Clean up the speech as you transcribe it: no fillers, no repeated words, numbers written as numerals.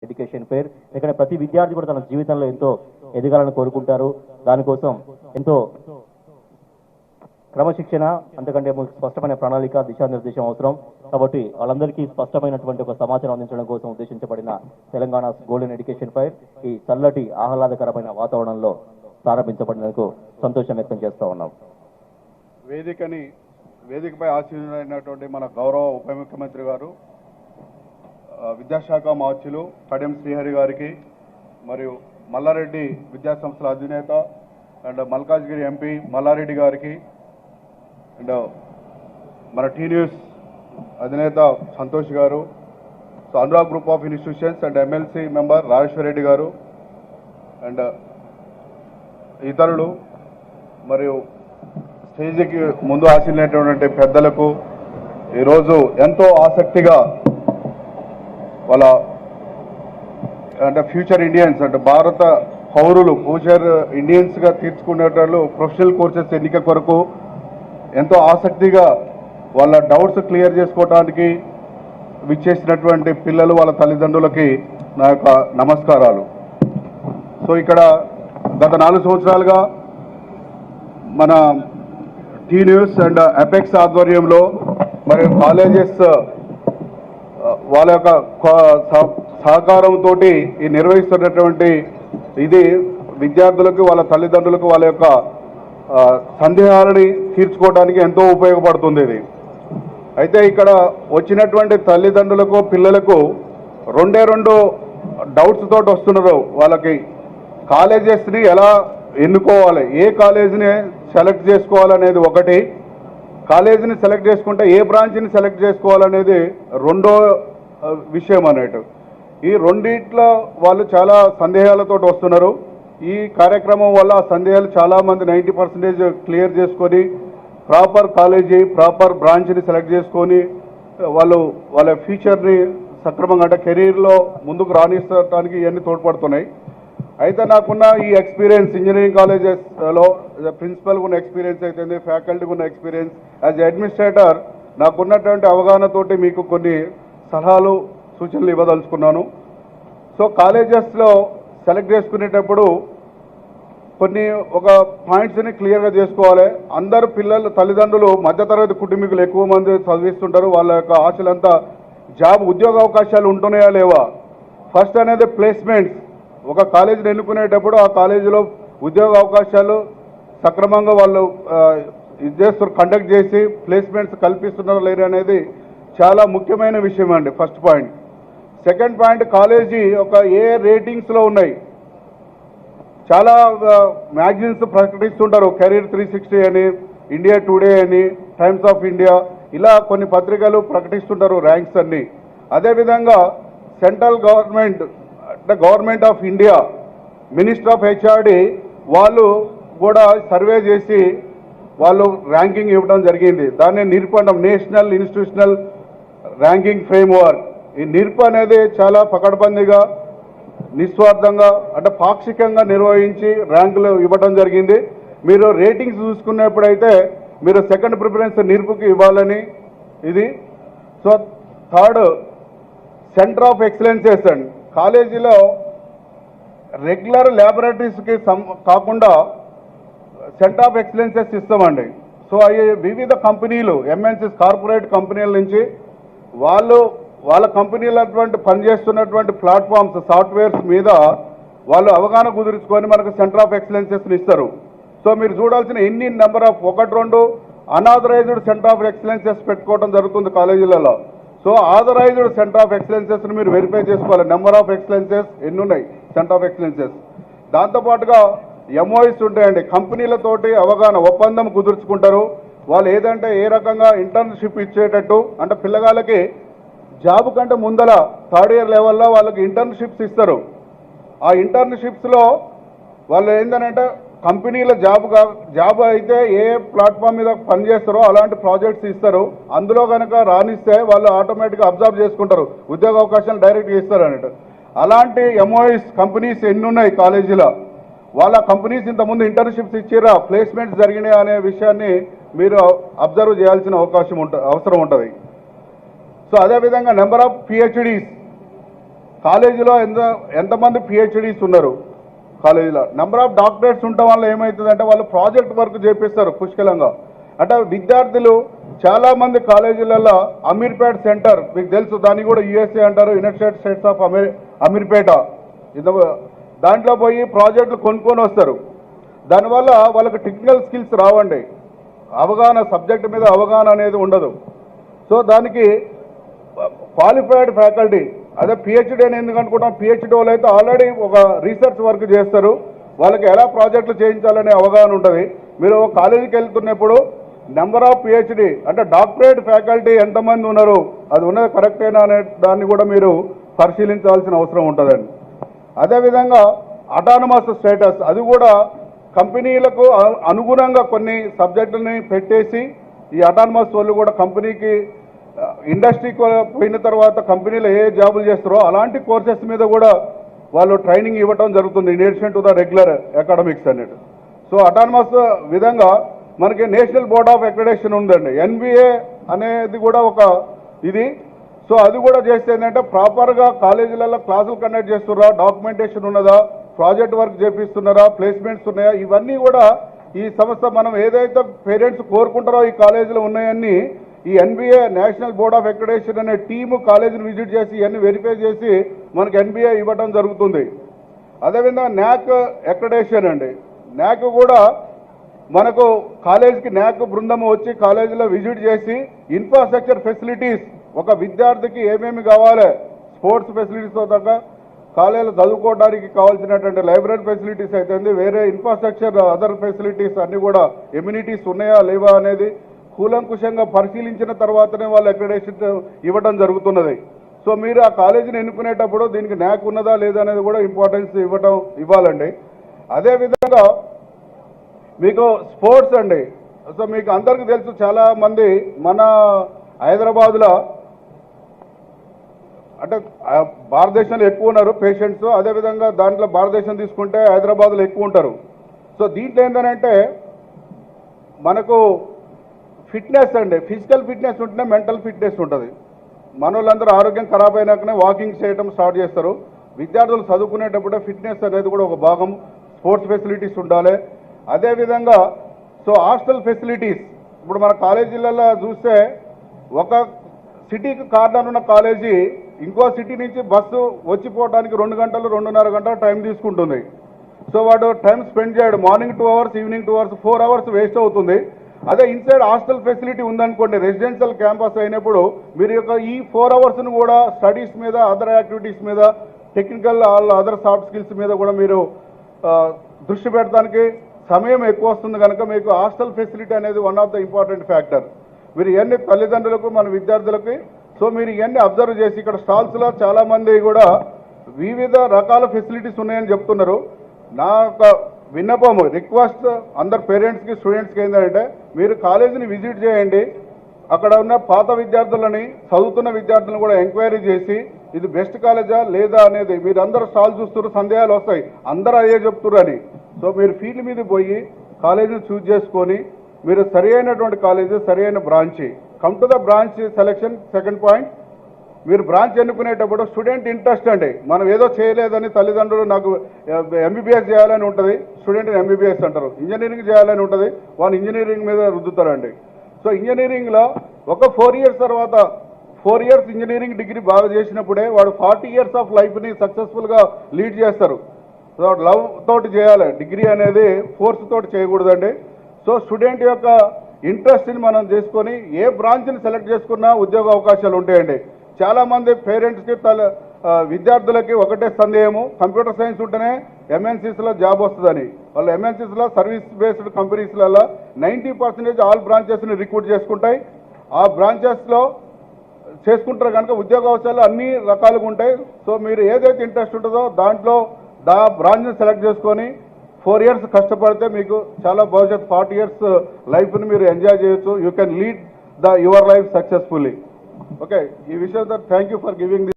Education fair. ఇక్కడ ప్రతి విద్యార్థి కూడా తన జీవితంలో ఎంతో ఎదగాలని కోరుకుంటారు. దానికోసం ఎంతో క్రమశిక్షణ, అంతకంటే స్పష్టమైన ప్రణాళిక, దిశానిర్దేశం అవసరం. కాబట్టి వాళ్ళందరికీ స్పష్టమైనటువంటి ఒక సమాచారం అందించడం కోసం ఉద్దేశించబడిన తెలంగాణ గోల్డెన్ ఎడ్యుకేషన్ ఫెయిర్ ఈ చల్లటి ఆహ్లాదకరమైన వాతావరణంలో ప్రారంభించబడినందుకు సంతోషం వ్యక్తం చేస్తూ ఉన్నాం. వేదికపై ఆశీనులైనటువంటి మన గౌరవ ఉప ముఖ్యమంత్రి గారు, విద్యాశాఖ మార్చులు కడియం శ్రీహరి గారికి, మరియు మల్లారెడ్డి విద్యాసంస్థల అధినేత అండ్ మల్కాజ్గిరి ఎంపీ మల్లారెడ్డి గారికి, అండ్ మన టీ న్యూస్ అధినేత సంతోష్ గారు, so Anurag group of institutions and MLC member Rajeshwar Reddy గారు అండ్ ఇతరులు, మరియు స్టేజ్కి ముందు ఆశీనులైనటువంటి పెద్దలకు, ఈరోజు ఎంతో ఆసక్తిగా వాళ్ళ అంటే ఫ్యూచర్ ఇండియన్స్ అంటే భారత పౌరులు ఫ్యూచర్ ఇండియన్స్గా తీర్చుకునేటట్లు ప్రొఫెషనల్ కోర్సెస్ ఎన్నిక కొరకు ఎంతో ఆసక్తిగా వాళ్ళ డౌట్స్ క్లియర్ చేసుకోవడానికి విచ్చేసినటువంటి పిల్లలు, వాళ్ళ తల్లిదండ్రులకి నా యొక్క నమస్కారాలు. సో ఇక్కడ గత 4 సంవత్సరాలుగా మన టీ న్యూస్ అండ్ అపెక్స్ ఆధ్వర్యంలో మరియు కాలేజెస్ వాళ్ళ యొక్క సహకారంతో ఈ నిర్వహిస్తున్నటువంటి ఇది విద్యార్థులకు, వాళ్ళ తల్లిదండ్రులకు వాళ్ళ యొక్క సందేహాలని తీర్చుకోవడానికి ఎంతో ఉపయోగపడుతుంది ఇది. అయితే ఇక్కడ వచ్చినటువంటి తల్లిదండ్రులకు, పిల్లలకు రెండు డౌట్స్ తోటి వస్తున్నారు. వాళ్ళకి కాలేజెస్ని ఎలా ఎన్నుకోవాలి, ఏ కాలేజీని సెలెక్ట్ చేసుకోవాలనేది ఒకటి, కాలేజీని సెలెక్ట్ చేసుకుంటే ఏ బ్రాంచ్ని సెలెక్ట్ చేసుకోవాలనేది రెండో విషయం అన్నట్టు. ఈ రెండిట్లో వాళ్ళు చాలా సందేహాలతో వస్తున్నారు. ఈ కార్యక్రమం వల్ల ఆ సందేహాలు చాలామంది 90% క్లియర్ చేసుకొని ప్రాపర్ కాలేజీ, ప్రాపర్ బ్రాంచ్ని సెలెక్ట్ చేసుకొని వాళ్ళ ఫ్యూచర్ని సక్రమంగా అంటే కెరీర్లో ముందుకు రాణించడానికి ఇవన్నీ తోడ్పడుతున్నాయి. అయితే నాకున్న ఈ ఎక్స్పీరియన్స్ ఇంజనీరింగ్ కాలేజెస్లో ప్రిన్సిపల్గా ఉన్న ఎక్స్పీరియన్స్ అయితే, ఫ్యాకల్టీగా ఉన్న ఎక్స్పీరియన్స్, యాజ్ అడ్మినిస్ట్రేటర్ నాకున్నటువంటి అవగాహనతోటి మీకు కొన్ని సలహాలు, సూచనలు ఇవ్వదలుచుకున్నాను. సో కాలేజెస్లో సెలెక్ట్ చేసుకునేటప్పుడు ఒక పాయింట్స్ని క్లియర్గా చేసుకోవాలి. అందరు పిల్లలు, తల్లిదండ్రులు మధ్యతరగతి కుటుంబీకులు ఎక్కువ మంది చదివిస్తుంటారు. వాళ్ళ యొక్క ఆశలంతా ఉద్యోగ అవకాశాలు ఉంటున్నాయా లేవా. ఫస్ట్ అనేది ప్లేస్మెంట్స్. ఒక కాలేజీని ఎన్నుకునేటప్పుడు ఆ కాలేజీలో ఉద్యోగ అవకాశాలు సక్రమంగా వాళ్ళు కండక్ట్ చేసి ప్లేస్మెంట్స్ కల్పిస్తున్నారో లేరు అనేది చాలా ముఖ్యమైన విషయం అండి. First point. Second point, college ఏ రేటింగ్స్లో ఉన్నాయి. చాలా మ్యాగజైన్స్ ప్రకటిస్తుంటారు, కెరీర్ 360 అని, ఇండియా టుడే అని, టైమ్స్ ఆఫ్ ఇండియా, ఇలా కొన్ని పత్రికలు ప్రకటిస్తుంటారు ర్యాంక్స్ అన్ని. అదేవిధంగా సెంట్రల్ గవర్నమెంట్ అంటే government of India, minister of HRD వాళ్ళు కూడా సర్వే చేసి వాళ్ళు ర్యాంకింగ్ ఇవ్వడం జరిగింది. దాన్ని నిర్పండం, నేషనల్ ఇన్స్టిట్యూషనల్ ర్యాంకింగ్ ఫ్రేమ్వర్క్. ఈ నిర్ప్ అనేది చాలా పకడ్బందీగా, నిస్వార్థంగా అంటే పాక్షికంగా నిర్వహించి ర్యాంకులు ఇవ్వడం జరిగింది. మీరు రేటింగ్స్ చూసుకున్నప్పుడైతే మీరు సెకండ్ ప్రిఫరెన్స్ నిర్పుకి ఇవ్వాలని ఇది. So third, centre of excellences అండి. కాలేజీలో రెగ్యులర్ ల్యాబొరేటరీస్కి కాకుండా సెంటర్ ఆఫ్ ఎక్సలెన్సెస్ ఇస్తామండి. సో అవి వివిధ కంపెనీలు, ఎంఎన్సీస్, కార్పొరేట్ కంపెనీల నుంచి వాళ్ళ కంపెనీలటువంటి పనిచేస్తున్నటువంటి ప్లాట్ఫామ్స్, సాఫ్ట్వేర్స్ మీద వాళ్ళు అవగాహన కుదుర్చుకొని మనకు సెంటర్ ఆఫ్ ఎక్సలెన్సెస్ని ఇస్తారు. సో మీరు చూడాల్సిన ఎన్ని number of 1-2 unauthorised centre of excellences పెట్టుకోవడం జరుగుతుంది కాలేజీలలో. సో ఆథరైజ్డ్ సెంటర్ ఆఫ్ ఎక్సలెన్సెస్ని మీరు వెరిఫై చేసుకోవాలి. నెంబర్ ఆఫ్ ఎక్సలెన్సెస్ ఎన్ని ఉన్నాయి సెంటర్ ఆఫ్ ఎక్సలెన్సెస్. దాంతోపాటుగా ఎంఓఎస్ ఉంటాయండి, కంపెనీలతోటి అవగాహన ఒప్పందం కుదుర్చుకుంటారు. వాళ్ళు ఏదంటే ఏ రకంగా ఇంటర్న్షిప్ ఇచ్చేటట్టు, అంటే పిల్లగాళ్ళకి జాబ్ కంటే ముందల 3rd ఇయర్ లెవెల్లో వాళ్ళకి ఇంటర్న్షిప్స్ ఇస్తారు. ఆ ఇంటర్న్షిప్స్లో వాళ్ళు ఏంటంటే కంపెనీల జాబ్ అయితే ఏ ప్లాట్ఫామ్ మీద పనిచేస్తారో అలాంటి ప్రాజెక్ట్స్ ఇస్తారు. అందులో కనుక రాణిస్తే వాళ్ళు ఆటోమేటిక్గా అబ్జర్వ్ చేసుకుంటారు, ఉద్యోగ అవకాశాలు డైరెక్ట్గా ఇస్తారు అన్నట్టు. అలాంటి ఎంఓఎస్ కంపెనీస్ ఎన్ని ఉన్నాయి కాలేజీలో, వాళ్ళ కంపెనీస్ ఇంతకుముందు ఇంటర్న్షిప్స్ ఇచ్చిరా, ప్లేస్మెంట్స్ జరిగినాయి అనే విషయాన్ని మీరు అబ్జర్వ్ చేయాల్సిన అవసరం ఉంటుంది. సో అదేవిధంగా నెంబర్ ఆఫ్ పిహెచ్డీస్ కాలేజీలో ఎంతమంది పిహెచ్డీస్ ఉన్నారు కాలేజీలో, నెంబర్ ఆఫ్ డాక్టరేట్స్ ఉండటం వల్ల ఏమవుతుందంటే వాళ్ళు ప్రాజెక్ట్ వర్క్ చేపిస్తారు పుష్కలంగా. అంటే విద్యార్థులు చాలా మంది కాలేజీలలో అమీర్పేట్ సెంటర్ మీకు తెలుసు, దాన్ని కూడా యుఎస్ఏ అంటారు, యునైటెడ్ స్టేట్స్ ఆఫ్ అమీర్పేట. దాంట్లో పోయి ప్రాజెక్టులు కొనుక్కొని వస్తారు. దానివల్ల వాళ్ళకి టెక్నికల్ స్కిల్స్ రావండి, అవగాహన సబ్జెక్ట్ మీద అవగాహన అనేది ఉండదు. సో దానికి క్వాలిఫైడ్ ఫ్యాకల్టీ, అదే పిహెచ్డీ అని ఎందుకు అనుకుంటాం, పిహెచ్డీ వాళ్ళు అయితే ఆల్రెడీ ఒక రీసెర్చ్ వర్క్ చేస్తారు, వాళ్ళకి ఎలా ప్రాజెక్టులు చేయించాలనే అవగాహన ఉంటుంది. మీరు కాలేజీకి వెళ్తున్నప్పుడు నెంబర్ ఆఫ్ పిహెచ్డీ అంటే డాక్టరేట్ ఫ్యాకల్టీ ఎంతమంది ఉన్నారు, అది ఉన్నది కరెక్టేనా అనే దాన్ని కూడా మీరు పరిశీలించాల్సిన అవసరం ఉంటుందండి. అదేవిధంగా అటానమస్ స్టేటస్, అది కూడా కంపెనీలకు అనుగుణంగా కొన్ని సబ్జెక్టులని పెట్టేసి ఈ అటానమస్ వాళ్ళు కూడా కంపెనీకి ఇండస్ట్రీకి పోయిన తర్వాత కంపెనీలో ఏ జాబులు చేస్తారో అలాంటి కోర్సెస్ మీద కూడా వాళ్ళు ట్రైనింగ్ ఇవ్వటం జరుగుతుంది, in addition to the regular academics అన్నట్టు. సో అటానమస్ విధంగా మనకి నేషనల్ బోర్డ్ ఆఫ్ అక్రిడేషన్ ఉందండి, ఎన్బిఏ అనేది కూడా ఒక ఇది. సో అది కూడా చేస్తే ఏంటంటే ప్రాపర్గా కాలేజీలలో క్లాసులు కండక్ట్ చేస్తున్నారా, డాక్యుమెంటేషన్ ఉన్నదా, ప్రాజెక్ట్ వర్క్ చేపిస్తున్నారా, ప్లేస్మెంట్స్ ఉన్నాయా, ఇవన్నీ కూడా ఈ సంస్థ మనం ఏదైతే పేరెంట్స్ కోరుకుంటారో ఈ కాలేజీలో ఉన్నాయన్నీ ఈ NBA national board of accreditation అనే టీము కాలేజీని విజిట్ చేసి ఇవన్నీ వెరిఫై చేసి మనకి ఎన్బిఏ ఇవ్వడం జరుగుతుంది. అదేవిధంగా న్యాక్ అక్రిడేషన్ అండి, న్యాక్ కూడా మనకు కాలేజీకి న్యాక్ బృందం వచ్చి కాలేజీలో విజిట్ చేసి ఇన్ఫ్రాస్ట్రక్చర్ ఫెసిలిటీస్, ఒక విద్యార్థికి ఏమేమి కావాలి, స్పోర్ట్స్ ఫెసిలిటీస్తో తగ్గ కాలేజీలో చదువుకోవడానికి కావాల్సినటువంటి లైబ్రరీ ఫెసిలిటీస్ అయితే వేరే ఇన్ఫ్రాస్ట్రక్చర్ అదర్ ఫెసిలిటీస్ అన్నీ కూడా ఎమ్యూనిటీస్ ఉన్నాయా లేవా అనేది కూలంకుషంగా పరిశీలించిన తర్వాతనే వాళ్ళు అక్రిడేషన్ ఇవ్వడం జరుగుతున్నది. సో మీరు ఆ కాలేజీని ఎన్నుకునేటప్పుడు దీనికి న్యాక్ ఉన్నదా లేదా అనేది కూడా ఇంపార్టెన్స్ ఇవ్వాలండి. అదేవిధంగా మీకు స్పోర్ట్స్ అండి, సో మీకు అందరికీ తెలుసు చాలా మంది మన హైదరాబాద్లో అంటే భారతదేశంలో ఎక్కువ ఉన్నారు పేషెంట్స్, అదేవిధంగా దాంట్లో భారతదేశం తీసుకుంటే హైదరాబాద్లో ఎక్కువ ఉంటారు. సో దీంట్లో ఏంటంటే మనకు ఫిట్నెస్ అండి, ఫిజికల్ ఫిట్నెస్ ఉంటేనే మెంటల్ ఫిట్నెస్ ఉంటుంది. మనోళ్ళందరూ ఆరోగ్యం ఖరాబ్ అయినాకనే వాకింగ్ చేయడం స్టార్ట్ చేస్తారు. విద్యార్థులు చదువుకునేటప్పుడే ఫిట్నెస్ అనేది కూడా ఒక భాగం, స్పోర్ట్స్ ఫెసిలిటీస్ ఉండాలి. అదేవిధంగా సో హాస్టల్ ఫెసిలిటీస్, ఇప్పుడు మన కాలేజీలలో చూస్తే ఒక సిటీకి కార్నర్ ఉన్న కాలేజీ ఇంకో సిటీ నుంచి బస్సు వచ్చిపోవడానికి 2 గంటలు 2.5 గంటలు టైం తీసుకుంటుంది. సో వాడు టైం స్పెండ్ చేయడు, morning 2 hours, evening 2 hours, 4 hours waste అవుతుంది. అదే ఇన్సైడ్ హాస్టల్ ఫెసిలిటీ ఉందనుకోండి, రెసిడెన్షియల్ క్యాంపస్ అయినప్పుడు మీరు ఈ 4 అవర్స్ను కూడా స్టడీస్ మీద, అదర్ యాక్టివిటీస్ మీద, టెక్నికల్ అదర్ సాఫ్ట్ స్కిల్స్ మీద కూడా మీరు దృష్టి పెట్టడానికి సమయం ఎక్కువ వస్తుంది కనుక మీకు హాస్టల్ ఫెసిలిటీ అనేది one of the important factor. మీరు ఇవన్నీ తల్లిదండ్రులకు మన విద్యార్థులకి సో మీరు ఇవన్నీ అబ్జర్వ్ చేసి ఇక్కడ స్టాల్స్లో చాలామంది కూడా వివిధ రకాల ఫెసిలిటీస్ ఉన్నాయని చెప్తున్నారు. నా యొక్క విన్నపము రిక్వెస్ట్ అందరు పేరెంట్స్కి స్టూడెంట్స్కి ఏంటంటే మీరు కాలేజీని విజిట్ చేయండి, అక్కడ ఉన్న పాత విద్యార్థులని, చదువుతున్న విద్యార్థులను కూడా ఎంక్వైరీ చేసి ఇది బెస్ట్ కాలేజా లేదా అనేది మీరు అందరూ స్టాల్ చూస్తున్నారు, సందేహాలు వస్తాయి, అందరూ అదే చెప్తున్నారు అని. సో మీరు ఫీల్డ్ మీద పోయి కాలేజీని చూజ్ చేసుకొని మీరు సరి అయినటువంటి కాలేజీ, సరి అయిన branch, come to the branch selection. Second point, మీరు బ్రాంచ్ ఎన్నుకునేటప్పుడు స్టూడెంట్ ఇంట్రెస్ట్ అండి, మనం ఏదో చేయలేదని తల్లిదండ్రులు నాకు ఎంబీబీఎస్ చేయాలని ఉంటుంది, స్టూడెంట్ని ఎంబీబీఎస్ అంటారు, ఇంజనీరింగ్ చేయాలని ఉంటుంది, వాళ్ళు ఇంజనీరింగ్ మీద రుద్దుతారండి. సో ఇంజనీరింగ్లో ఒక 4 ఇయర్స్ తర్వాత 4 ఇయర్స్ ఇంజనీరింగ్ డిగ్రీ బాగా చేసినప్పుడే వాడు 40 ఇయర్స్ ఆఫ్ లైఫ్ని సక్సెస్ఫుల్గా లీడ్ చేస్తారు. సో లవ్ తోటి చేయాలి, డిగ్రీ అనేది ఫోర్స్ తోటి చేయకూడదండి. సో స్టూడెంట్ యొక్క ఇంట్రెస్ట్ని మనం చేసుకొని ఏ బ్రాంచ్ని సెలెక్ట్ చేసుకున్నా ఉద్యోగ అవకాశాలు ఉంటాయండి. చాలామంది పేరెంట్స్కి విద్యార్థులకి ఒకటే సందేహము, కంప్యూటర్ సైన్స్ ఉంటేనే ఎంఎన్సీస్లో జాబ్ వస్తుందని. వాళ్ళు ఎంఎన్సీస్లో సర్వీస్ బేస్డ్ కంపెనీస్లలో 90% ఆల్ బ్రాంచెస్ని రిక్రూట్ చేసుకుంటాయి. ఆ బ్రాంచెస్లో చేసుకుంటారు కనుక ఉద్యోగ అవకాశాలు అన్ని రకాలుగా ఉంటాయి. సో మీరు ఏదైతే ఇంట్రెస్ట్ ఉంటుందో దాంట్లో బ్రాంచ్ని సెలెక్ట్ చేసుకొని 4 ఇయర్స్ కష్టపడితే మీకు చాలా భవిష్యత్ 40 ఇయర్స్ లైఫ్ని మీరు ఎంజాయ్ చేయొచ్చు. You can lead your life successfully. Okay, ఈ విషయంతో థ్యాంక్ యూ ఫర్ గివింగ్